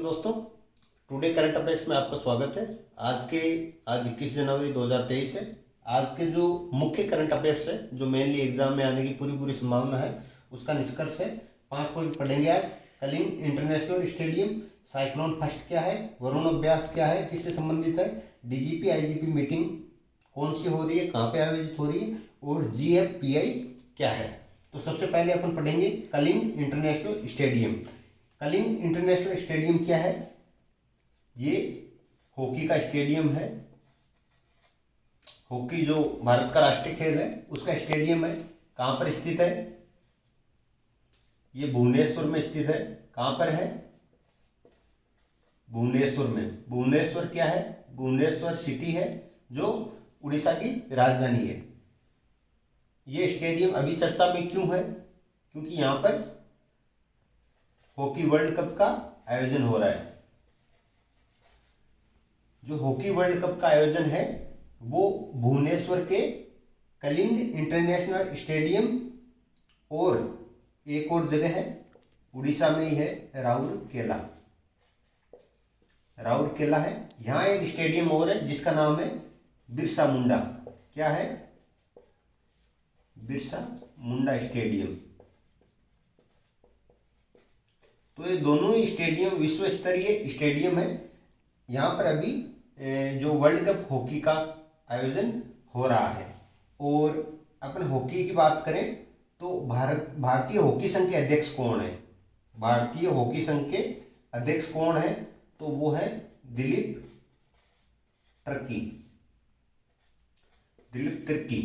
दोस्तों, today current affairs में आपका स्वागत है। आज 21 जनवरी 2023 है। आज के जो मुख्य करंट अफेयर्स है, जो मेनली एग्जाम में आने की पूरी संभावना है, उसका निष्कर्ष है। 5 पॉइंट पढ़ेंगे आज। Kalinga international stadium, cyclone first क्या है, वरुण अभ्यास क्या है, किससे संबंधित है, डीजीपी आईजीपी मीटिंग कौन सी हो रही है, कहाँ पे आयोजित हो रही है, और जीएफपीआई क्या है। तो सबसे पहले अपन पढ़ेंगे Kalinga international stadium. Kalinga international stadium क्या है? ये हॉकी का स्टेडियम है। हॉकी जो भारत का राष्ट्रीय खेल है, उसका स्टेडियम है। कहाँ पर स्थित है? ये भुवनेश्वर में स्थित है। कहाँ पर है? भुवनेश्वर में। भुवनेश्वर क्या है? भुवनेश्वर सिटी है, जो उड़ीसा की राजधानी है। ये स्टेडियम अभी चर्चा में क्यों है? क्योंकि यहाँ पर हॉकी वर्ल्ड कप का आयोजन हो रहा है। जो हॉकी वर्ल्ड कप का आयोजन है, वो भुवनेश्वर के कलिंग इंटरनेशनल स्टेडियम और एक और जगह है, उड़ीसा में ही है, राउरकेला। राउरकेला है। यहाँ एक स्टेडियम और है जिसका नाम है बिरसा मुंडा। क्या है? बिरसा मुंडा स्टेडियम। तो ये दोनों ही स्टेडियम विश्व स्तरीय स्टेडियम है। यहाँ पर अभी जो वर्ल्ड कप हॉकी का आयोजन हो रहा है। और अपन हॉकी की बात करें तो भारतीय हॉकी संघ के अध्यक्ष कौन है? भारतीय हॉकी संघ के अध्यक्ष कौन है? तो वो है दिलीप तिर्की। दिलीप तिर्की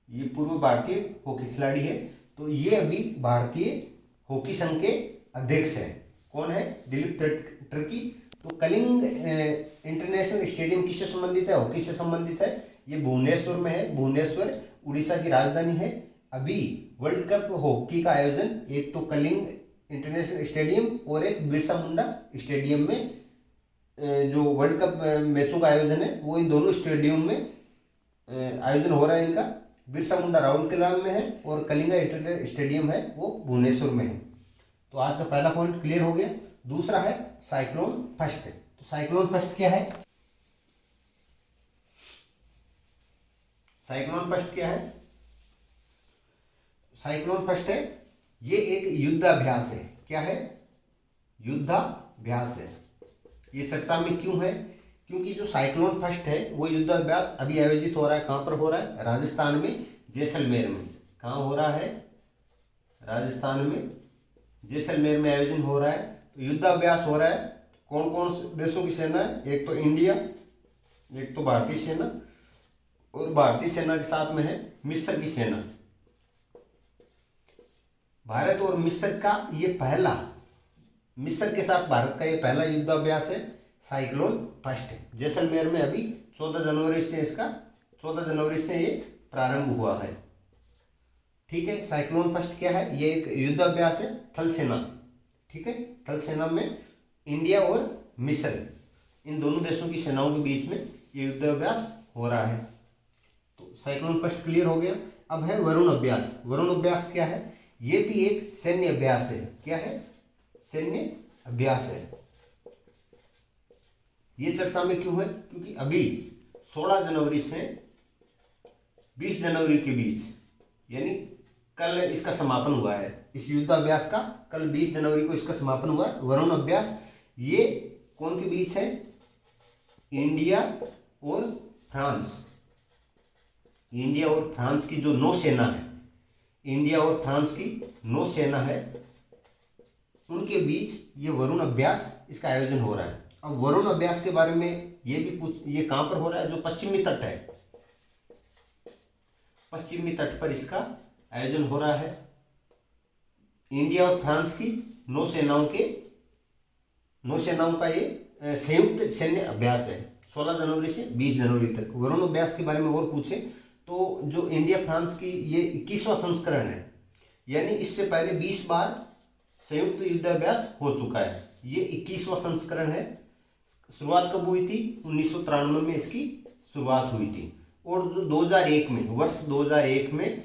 ये पूर्व भारतीय हॉकी खिलाड़ी है। तो ये अभी भारतीय हॉकी संघ के अध्यक्ष है। कौन है? दिलीप तिर्की। तो कलिंग इंटरनेशनल स्टेडियम किससे संबंधित है? हॉकी से संबंधित है। ये भुवनेश्वर में है। भुवनेश्वर उड़ीसा की राजधानी है। अभी वर्ल्ड कप हॉकी का आयोजन एक तो कलिंग इंटरनेशनल स्टेडियम और एक बिरसा मुंडा स्टेडियम में जो वर्ल्ड कप मैचों का आयोजन है, वो इन दोनों स्टेडियम में आयोजन हो रहा है इनका। बिरसा मुंडा राउरकेला में है और कलिंगा इंटरनेशनल स्टेडियम है, वो भुवनेश्वर में है। तो आज का पहला पॉइंट क्लियर हो गया। दूसरा है साइक्लोन फर्स्ट। तो साइक्लोन फर्स्ट क्या है? साइक्लोन फर्स्ट क्या है? साइक्लोन फर्स्ट है, ये एक युद्धाभ्यास है। क्या है? युद्धाभ्यास है। ये चर्चा में क्यों है? क्योंकि जो साइक्लोन फर्स्ट है, वो युद्धाभ्यास अभी आयोजित हो रहा है। कहाँ पर हो रहा है? राजस्थान में, जैसलमेर में। कहाँ हो रहा है? राजस्थान में, जैसलमेर में आयोजन हो रहा है। तो युद्धाभ्यास हो रहा है। कौन कौन से देशों की सेना है? एक तो इंडिया, एक तो भारतीय सेना, और भारतीय सेना के साथ में है मिस्र की सेना। भारत और मिस्र का ये पहला, मिस्र के साथ भारत का ये पहला युद्धाभ्यास है। साइक्लोन फर्स्ट है। जैसलमेर में अभी 14 जनवरी से ये प्रारंभ हुआ है। ठीक है। साइक्लोन फर्स्ट क्या है? ये एक युद्धाभ्यास है थल सेना। ठीक है। थल सेना में इंडिया और मिस्र, इन दोनों देशों की सेनाओं के बीच में ये युद्धाभ्यास हो रहा है। तो साइक्लोन फर्स्ट क्लियर हो गया। अब है वरुण अभ्यास। वरुण अभ्यास क्या है? ये भी एक सैन्य अभ्यास है। क्या है? सैन्य अभ्यास है। ये चर्चा में क्यों है? क्योंकि अभी 16 जनवरी से 20 जनवरी के बीच, यानी कल इसका समापन हुआ है। इस युद्धाभ्यास का कल 20 जनवरी को इसका समापन हुआ है। वरुण अभ्यास ये कौन के बीच है? इंडिया और फ्रांस। इंडिया और फ्रांस की जो नौसेना है, इंडिया और फ्रांस की नौसेना है, उनके बीच ये वरुण अभ्यास, इसका आयोजन हो रहा है। अब वरुण अभ्यास के बारे में ये कहां पर हो रहा है? जो पश्चिमी तट है, पश्चिमी तट पर इसका आयोजन हो रहा है। इंडिया और फ्रांस की नौसेनाओं का ये संयुक्त सैन्य अभ्यास है 16 जनवरी से 20 जनवरी तक। वरुण अभ्यास के बारे में और पूछे तो जो इंडिया फ्रांस की ये 21वां संस्करण है, यानी इससे पहले 20 बार संयुक्त युद्धाभ्यास हो चुका है। ये 21वां संस्करण है। शुरुआत कब हुई थी? 1993 में इसकी शुरुआत हुई थी। और जो 2001 में, वर्ष 2001 में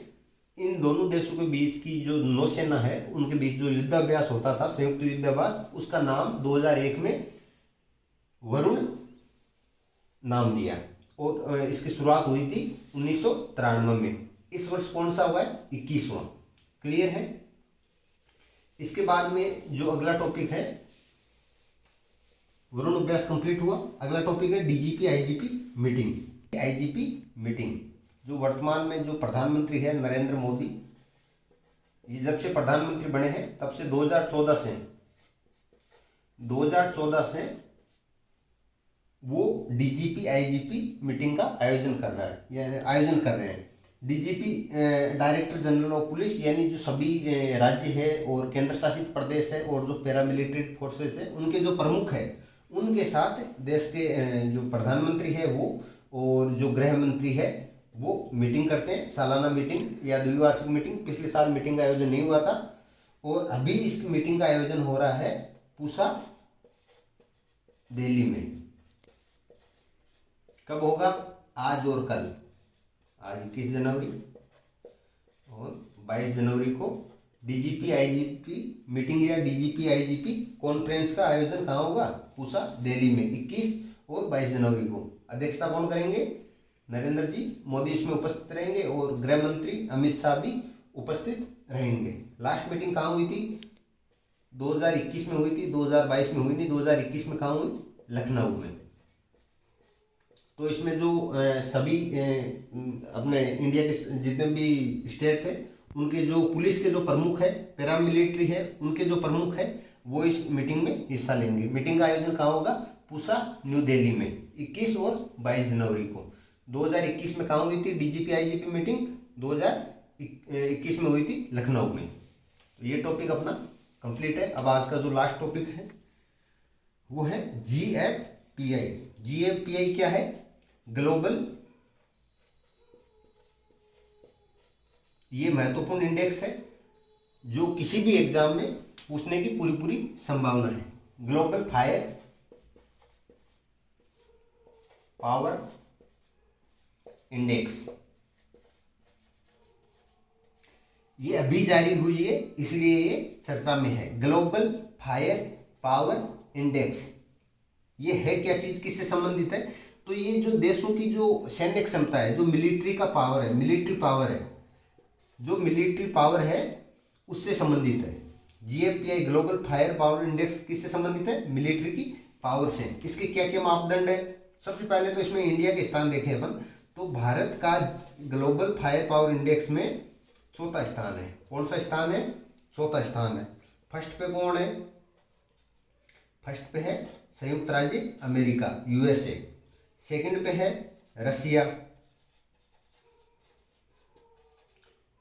इन दोनों देशों के बीच की जो नौसेना है उनके बीच जो युद्धाभ्यास होता था, संयुक्त युद्धाभ्यास, उसका नाम 2001 में वरुण नाम दिया और इसकी शुरुआत हुई थी 1993 में। इस वर्ष कौन सा हुआ है? 21वां। क्लियर है? इसके बाद में जो अगला टॉपिक है, वरुण अभ्यास कंप्लीट हुआ। अगला टॉपिक है DGP IGP meeting. IGP meeting जो वर्तमान में जो प्रधानमंत्री है नरेंद्र मोदी, ये जब से प्रधानमंत्री बने हैं तब से 2014 से वो डीजीपी आईजीपी मीटिंग का आयोजन कर रहा है, यानी आयोजन कर रहे हैं। DGP director general of police, यानी जो सभी राज्य है और केंद्र शासित प्रदेश है और जो पैरामिलिट्री फोर्सेस है उनके जो प्रमुख है उनके साथ देश के जो प्रधानमंत्री है वो और जो गृह मंत्री है वो मीटिंग करते हैं, सालाना मीटिंग या द्विवार्षिक मीटिंग। पिछले साल मीटिंग का आयोजन नहीं हुआ था और अभी इस मीटिंग का आयोजन हो रहा है पूसा दिल्ली में। कब होगा? आज और कल। आज 21 जनवरी और 22 जनवरी को डीजीपी आईजीपी मीटिंग या डीजीपी आईजीपी कॉन्फ्रेंस का आयोजन कहाँ होगा? पूसा दिल्ली में 21 और 22 जनवरी को। अध्यक्षता कौन करेंगे? नरेंद्र जी मोदी इसमें उपस्थित रहेंगे और गृह मंत्री अमित शाह भी उपस्थित रहेंगे। लास्ट मीटिंग कहाँ हुई थी? 2021 में हुई थी, 2022 में हुई नहीं। 2021 में कहाँ हुई? लखनऊ में। तो इसमें जो सभी अपने इंडिया के जितने भी स्टेट है उनके जो पुलिस के जो प्रमुख है, पैरामिलिट्री है, उनके जो प्रमुख है वो इस मीटिंग में हिस्सा लेंगे। मीटिंग का आयोजन कहाँ होगा? पूसा न्यू दिल्ली में 21 और 22 जनवरी को। 2021 में कहाँ हुई थी डीजीपी आईजीपी मीटिंग? 2021 में हुई थी लखनऊ में। तो ये टॉपिक अपना कंप्लीट है। अब आज का जो लास्ट टॉपिक है वो है GFPI। GFPI क्या है? ग्लोबल, ये महत्वपूर्ण इंडेक्स है जो किसी भी एग्जाम में पूछने की पूरी संभावना है। ग्लोबल फायर पावर इंडेक्स, ये अभी जारी हुई है इसलिए ये चर्चा में है। ग्लोबल फायर पावर इंडेक्स ये है क्या चीज, किससे संबंधित है? तो ये जो देशों की जो सैन्य क्षमता है, जो मिलिट्री का पावर है, मिलिट्री पावर है, जो मिलिट्री पावर है उससे संबंधित है। GFPI global fire power index किससे संबंधित है? मिलिट्री की पावर से। इसके क्या क्या मापदंड है? सबसे पहले तो इसमें इंडिया के स्थान देखें अपन, तो भारत का ग्लोबल फायर पावर इंडेक्स में चौथा स्थान है। कौन सा स्थान है? चौथा स्थान है। फर्स्ट पे कौन है? फर्स्ट पे है संयुक्त राज्य अमेरिका, USA। सेकंड पे है रसिया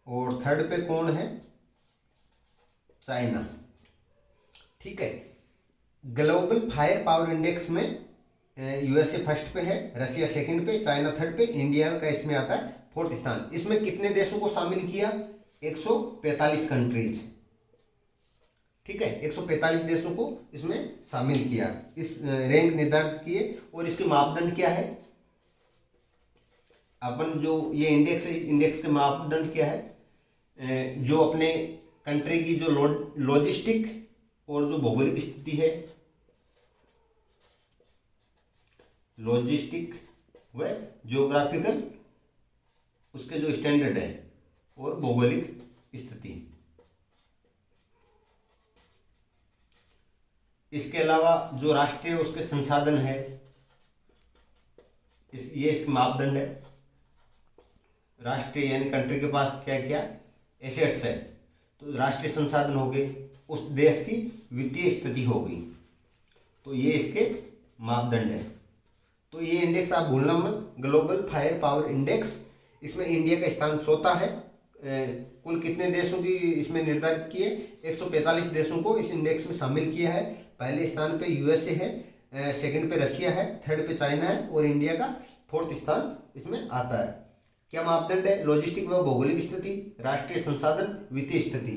और थर्ड पे कौन है? चाइना। ठीक है। ग्लोबल फायर पावर इंडेक्स में USA फर्स्ट पे है, रसिया सेकंड पे, चाइना थर्ड पे, इंडिया का इसमें आता है फोर्थ स्थान। इसमें कितने देशों को शामिल किया? 145 कंट्रीज। ठीक है, 145 देशों को इसमें शामिल किया, इस रैंक निर्धारित किए। और इसके मापदंड क्या है? अपन जो ये इंडेक्स है, इंडेक्स के मापदंड क्या है? जो अपने कंट्री की जो लॉजिस्टिक और जो भौगोलिक स्थिति है, लॉजिस्टिक व जियोग्राफिकल उसके जो स्टैंडर्ड है और भौगोलिक स्थिति। इसके अलावा जो राष्ट्रीय उसके संसाधन है, ये इसके मापदंड है। राष्ट्रीय यानी कंट्री के पास क्या क्या एसेट्स है, तो राष्ट्रीय संसाधन हो गए, उस देश की वित्तीय स्थिति हो गई, तो ये इसके मापदंड है। तो ये इंडेक्स आप भूलना मत, ग्लोबल फायर पावर इंडेक्स। इसमें इंडिया का स्थान चौथा है। कुल कितने देशों की इसमें निर्धारित किए? 145 देशों को इस इंडेक्स में शामिल किया है। पहले स्थान पे USA है, सेकंड पे रशिया है, थर्ड पे चाइना है और इंडिया का फोर्थ स्थान इसमें आता है। क्या मापदंड है? लॉजिस्टिक व भौगोलिक स्थिति, राष्ट्रीय संसाधन, वित्तीय स्थिति।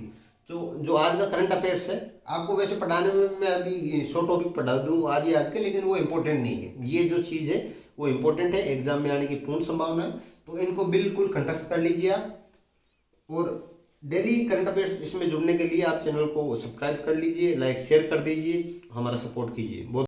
जो आज का करंट अफेयर्स है, आपको वैसे पढ़ाने में मैं अभी शॉर्ट टॉपिक पढ़ा दूँ आज के, लेकिन वो इम्पोर्टेंट नहीं है। ये जो चीज़ है वो इम्पोर्टेंट है, एग्जाम में आने की पूर्ण संभावना है, तो इनको बिल्कुल कंठस्थ कर लीजिए आप। और डेली करंट अफेयर्स इसमें जुड़ने के लिए आप चैनल को सब्सक्राइब कर लीजिए, लाइक शेयर कर दीजिए, हमारा सपोर्ट कीजिए। बहुत